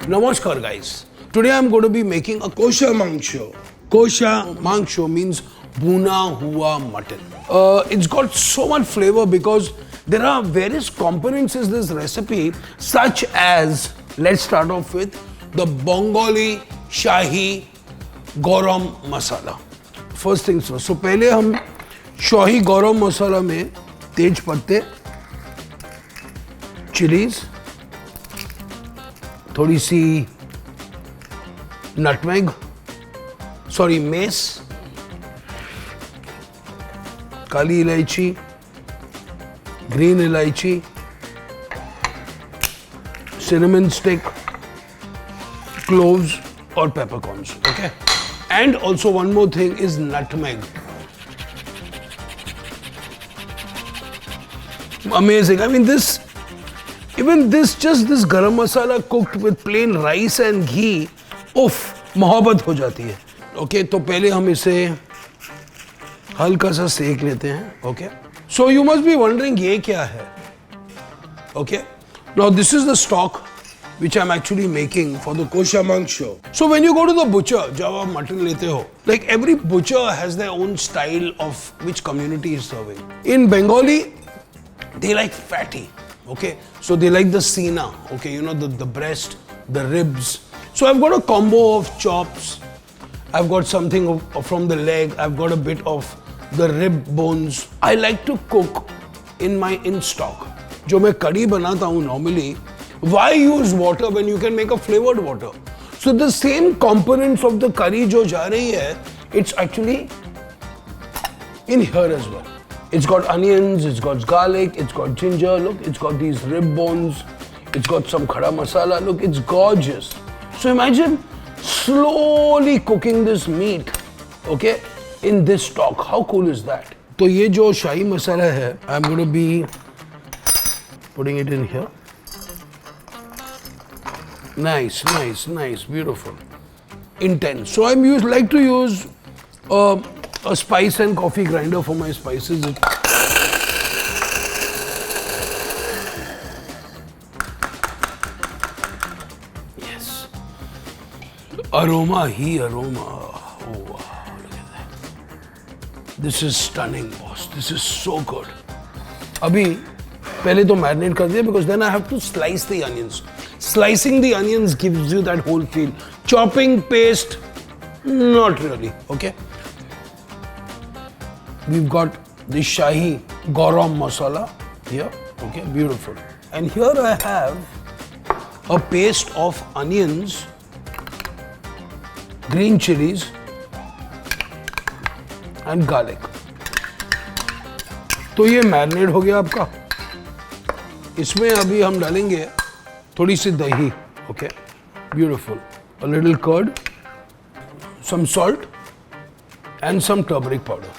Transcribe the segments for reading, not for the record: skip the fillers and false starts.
Namaskar guys. Today I'm going to be making a Kosha Mangsho. Kosha Mangsho means bhuna hua mutton. It's got so much flavor because there are various components in this recipe, such as, let's start off with the Bengali SHAHI GARAM masala. First things first. So पहले हम SHAHI GARAM masala में तेज पत्ते, chillies, थोड़ी सी nutmeg, sorry mess, काली इलायची, green इलायची, cinnamon stick, cloves or peppercorns, okay? And also one more thing is nutmeg. Amazing. I mean this garam masala cooked with plain rice and ghee, मोहब्बत हो जाती है. Okay, तो पहले हम इसे हल्का सा सेक लेते हैं. Okay, so you must be wondering ये क्या है. Okay, now this is the stock which I'm actually making for the Kosha Mangsho. So when you go to the butcher, जब आप मटन लेते हो, like every butcher has their own style of which community is serving. In Bengali, they like fatty. Okay, so they like the sina, okay, you know, the breast, the ribs. So I've got a combo of chops, I've got something from the leg, I've got a bit of the rib bones. I like to cook in stock. जो मैं कड़ी बनाता हूँ normally, why use water when you can make a flavored water? So the same components of the curry जो जा रही है, it's actually in here as well. It's got onions, it's got garlic, it's got ginger, look, it's got these rib bones, it's got some khada masala, look, it's gorgeous. So imagine slowly cooking this meat, okay, in this stock. How cool is that? So ये जो शाही मसाला है, I'm going to be putting it in here. Nice, nice, nice, beautiful, intense. So like to use a spice and coffee grinder for my spices. Yes. Aroma, aroma. Oh wow, look at that. This is stunning, boss. This is so good. अभी पहले तो marinate कर दिया because then I have to slice the onions. Slicing the onions gives you that whole feel. Chopping paste, not really, okay? We've got the SHAHI GARAM masala here, okay, beautiful. And here I have a paste of onions, green chilies and garlic. तो ये marinate हो गया आपका. इसमें अभी हम डालेंगे थोड़ी सी दही, okay, beautiful. A little curd, some salt and some turmeric powder.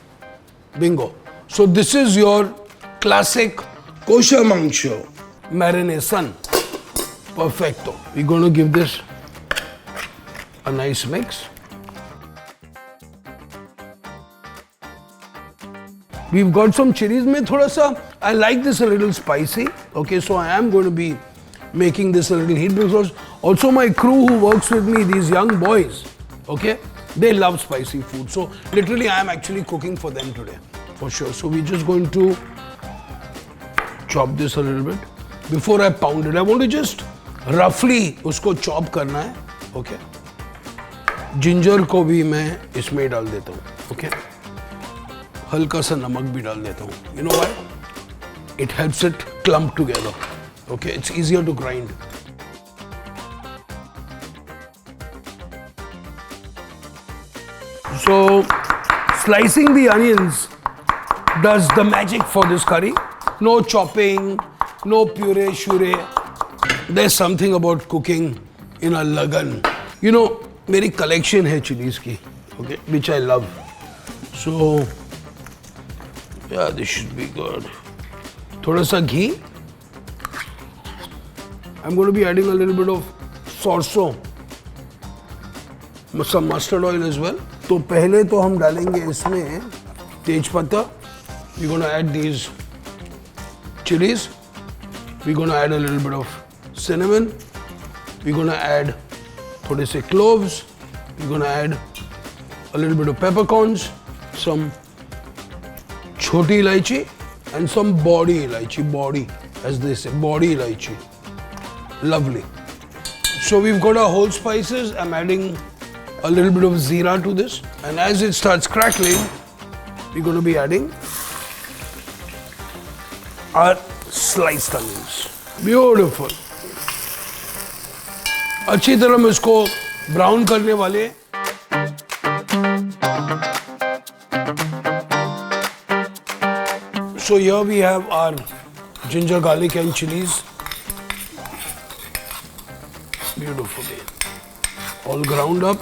Bingo. So this is your classic Kosha Mangsho marination. Perfecto. We're going to give this a nice mix. We've got some chilies. Mein thoda sa, I like this a little spicy. Okay, so I am going to be making this a little heat because also my crew who works with me, these young boys, okay, they love spicy food. So literally I am actually cooking for them today, for sure. So we're just going to chop this a little bit. Before I pound it, I want to just roughly usko chop करना है, okay. Ginger को भी मैं इसमें डाल देता हूँ, okay. हल्का सा नमक भी डाल देता हूँ. You know why? It helps it clump together. Okay, it's easier to grind. So, slicing the onions does the magic for this curry. No chopping, no puree, shure. There's something about cooking in a lagan. You know, मेरी collection है chilies की, okay, which I love. So, yeah, this should be good. थोड़ा सा घी. I'm going to be adding a little bit of सरसों, some mustard oil as well. तो पहले तो हम डालेंगे इसमें Tej Pata. We're going to add these chilies. We're going to add a little bit of cinnamon. We're going to add thode se cloves. We're going to add a little bit of peppercorns, some choti ilaichi and some body ilaichi, body as they say, body ilaichi. Lovely. So we've got our whole spices. I'm adding a little bit of zeera to this, and as it starts crackling, we're going to be adding our sliced onions. Beautiful. अच्छी तरह हम इसको brown करने वाले हैं. So here we have our ginger, garlic and chilies. Beautifully. All ground up.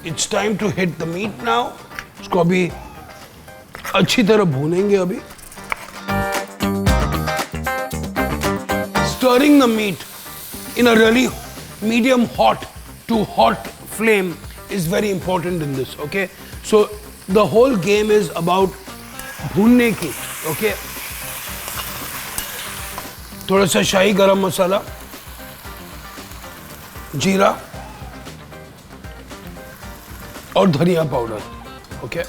It's time to hit the meat now. इसको अभी अच्छी तरह भूनेंगे अभी. Stirring the meat in a really medium hot to hot flame is very important in this, okay? So the whole game is about भूनने की, okay? थोड़ा सा शाही गरम मसाला, जीरा और धनिया पाउडर, ओके?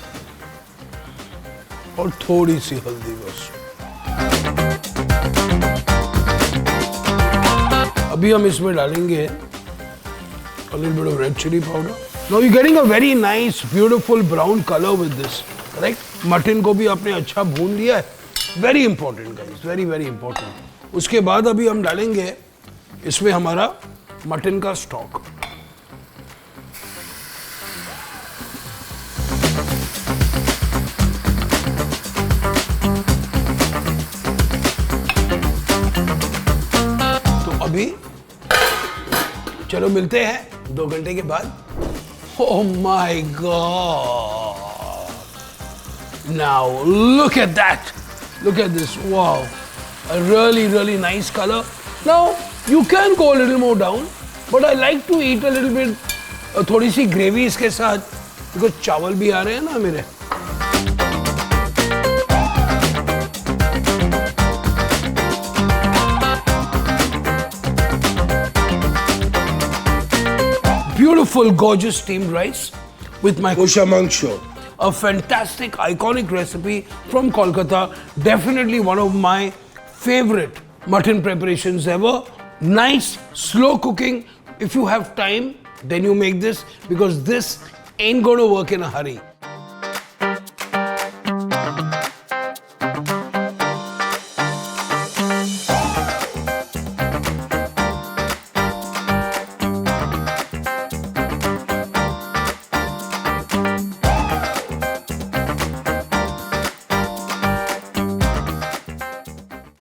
और थोड़ी सी हल्दी बस. अभी हम इसमें डालेंगे a little bit of red chili powder. Now you're getting a very nice, beautiful brown color with this, correct? Mutton को भी आपने अच्छा भून लिया है. Very important guys, very very important. उसके बाद अभी हम डालेंगे इसमें हमारा मटन का स्टॉक. तो अभी चलो मिलते हैं 2 घंटे के बाद. Oh my God! Now look at that! Look at this! Wow! A really nice color. Now you can go a little more down, but I like to eat a little bit. थोड़ी सी gravy इसके साथ, because चावल भी आ रहे हैं ना मेरे. Beautiful, gorgeous steamed rice with my Kosha Mangsho. A fantastic, iconic recipe from Kolkata. Definitely one of my favorite mutton preparations ever. Nice, slow cooking. If you have time, then you make this, because this ain't going to work in a hurry.